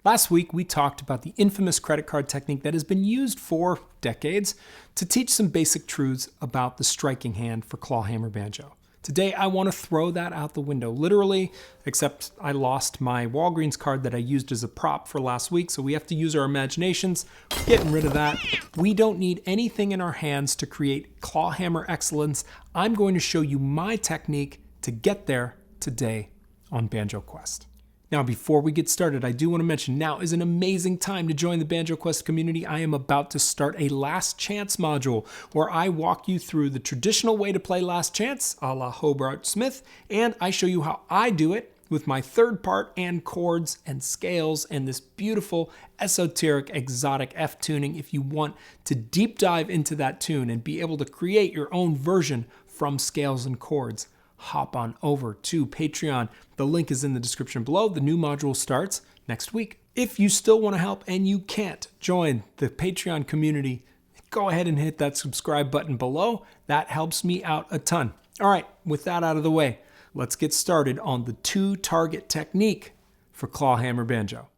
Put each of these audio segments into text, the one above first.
Last week, we talked about the infamous credit card technique that has been used for decades to teach some basic truths about the striking hand for Clawhammer Banjo. Today, I want to throw that out the window, literally, except I lost my Walgreens card that I used as a prop for last week, so we have to use our imaginations. Getting rid of that. We don't need anything in our hands to create Clawhammer excellence. I'm going to show you my technique to get there today on Banjo Quest. Now, before we get started, I do want to mention now is an amazing time to join the Banjo Quest community. I am about to start a Last Chance module where I walk you through the traditional way to play Last Chance, a la Hobart Smith, and I show you how I do it with my third part and chords and scales and this beautiful esoteric exotic F tuning if you want to deep dive into that tune and be able to create your own version from scales and chords. Hop on over to Patreon. The link is in the description below. The new module starts next week. If you still want to help and you can't join the Patreon community, go ahead and hit that subscribe button below. That helps me out a ton. All right, with that out of the way, let's get started on the two-target technique for Clawhammer Banjo.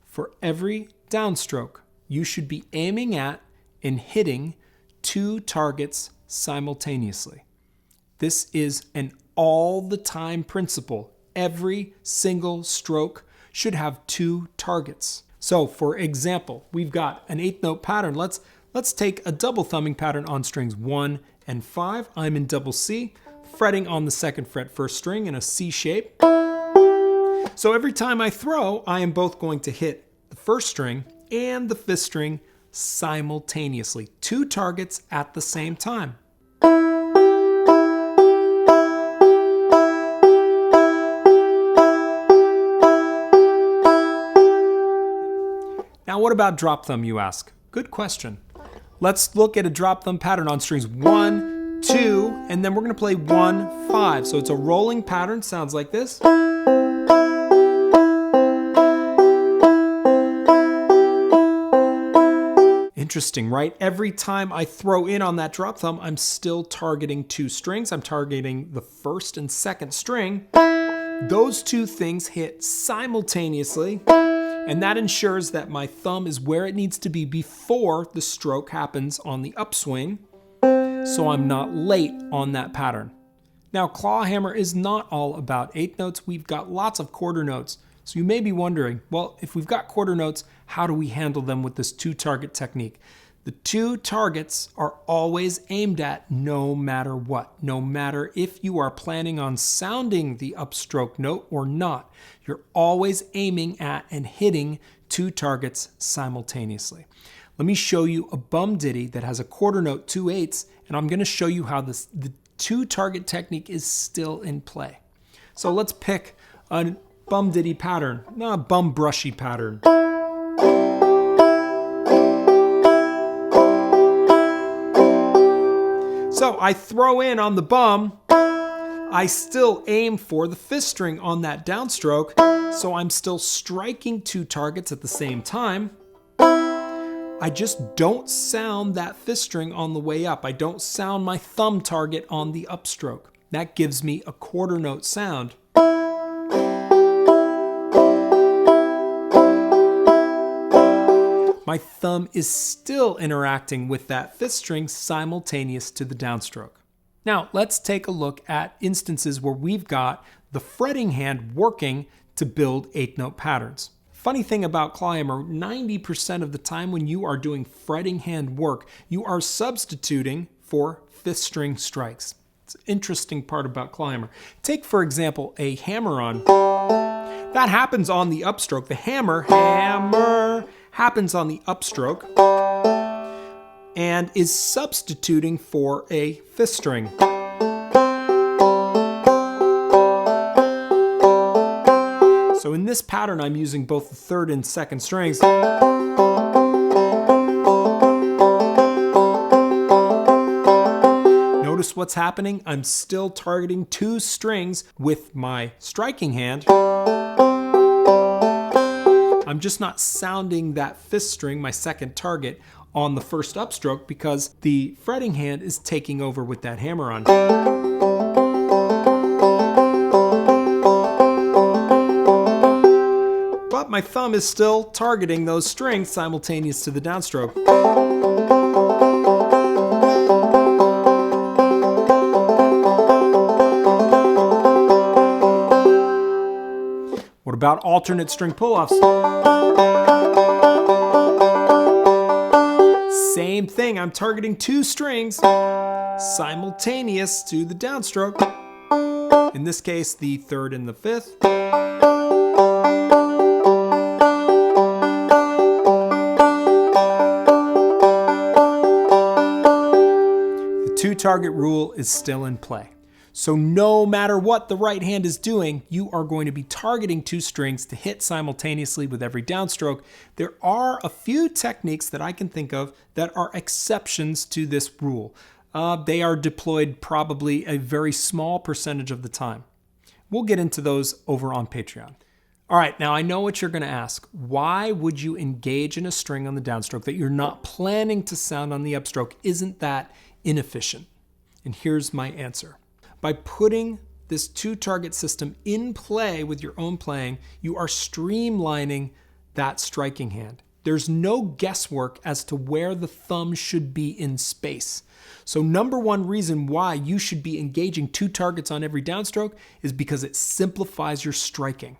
For every downstroke, you should be aiming at and hitting two targets simultaneously. This is an all-the-time principle. Every single stroke should have two targets. So, for example, we've got an eighth note pattern. Let's take a double thumbing pattern on strings 1 and 5. I'm in double C, fretting on the second fret first string in a C shape. So every time I throw, I am both going to hit the first string and the fifth string simultaneously. Two targets at the same time. Now, what about drop thumb, you ask? Good question. Let's look at a drop thumb pattern on strings 1, 2, and then we're going to play 1, 5. So it's a rolling pattern, sounds like this. Interesting, right? Every time I throw in on that drop thumb, I'm still targeting two strings. I'm targeting the first and second string. Those two things hit simultaneously. And that ensures that my thumb is where it needs to be before the stroke happens on the upswing, so I'm not late on that pattern. Now, Clawhammer is not all about eighth notes. We've got lots of quarter notes. So you may be wondering, well, if we've got quarter notes, how do we handle them with this two-target technique? The two targets are always aimed at no matter what. No matter if you are planning on sounding the upstroke note or not, you're always aiming at and hitting two targets simultaneously. Let me show you a bum ditty that has a quarter note, 2/8, and I'm going to show you how the two-target technique is still in play. So let's pick a bum ditty pattern, not a bum brushy pattern. So I throw in on the bum, I still aim for the fifth string on that downstroke, so I'm still striking two targets at the same time. I just don't sound that fifth string on the way up. I don't sound my thumb target on the upstroke. That gives me a quarter note sound. My thumb is still interacting with that fifth string simultaneous to the downstroke. Now, let's take a look at instances where we've got the fretting hand working to build eighth note patterns. Funny thing about Clawhammer, 90% of the time when you are doing fretting hand work, you are substituting for fifth string strikes. It's an interesting part about Clawhammer. Take, for example, a hammer-on. That happens on the upstroke. The hammer happens on the upstroke and is substituting for a fifth string. So in this pattern, I'm using both the third and second strings. Notice what's happening? I'm still targeting two strings with my striking hand. I'm just not sounding that fifth string, my second target, on the first upstroke because the fretting hand is taking over with that hammer-on. but my thumb is still targeting those strings simultaneous to the downstroke. What about alternate string pull-offs? Same thing, I'm targeting 2 strings simultaneous to the downstroke. In this case, the 3rd and the 5th. The 2-target rule is still in play. So no matter what the right hand is doing, you are going to be targeting 2 strings to hit simultaneously with every downstroke. There are a few techniques that I can think of that are exceptions to this rule. They are deployed probably a very small percentage of the time. We'll get into those over on Patreon. All right, now I know what you're going to ask. Why would you engage in a string on the downstroke that you're not planning to sound on the upstroke? Isn't that inefficient? And here's my answer. By putting this 2-target system in play with your own playing, you are streamlining that striking hand. There's no guesswork as to where the thumb should be in space. So number one reason why you should be engaging 2 targets on every downstroke is because it simplifies your striking.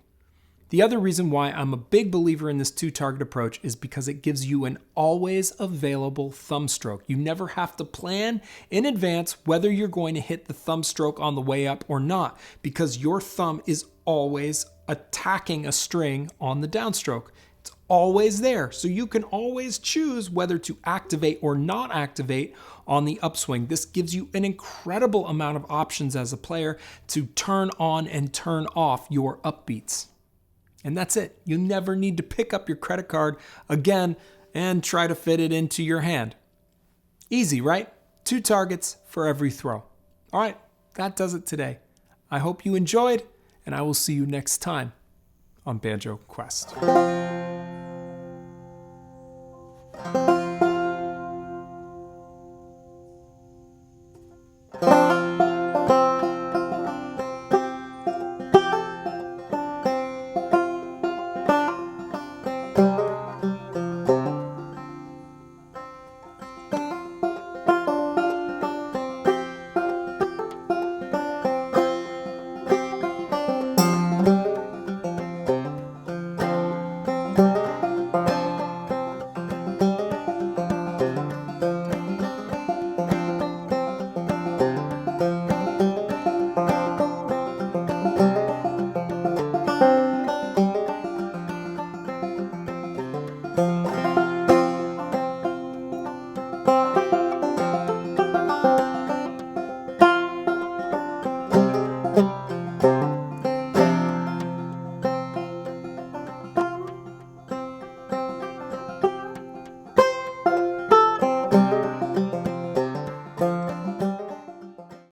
The other reason why I'm a big believer in this 2-target approach is because it gives you an always available thumb stroke. You never have to plan in advance whether you're going to hit the thumb stroke on the way up or not, because your thumb is always attacking a string on the downstroke. It's always there, so you can always choose whether to activate or not activate on the upswing. This gives you an incredible amount of options as a player to turn on and turn off your upbeats. And that's it. You never need to pick up your credit card again and try to fit it into your hand. Easy, right? 2 targets for every throw. All right, that does it today. I hope you enjoyed, and I will see you next time on Banjo Quest.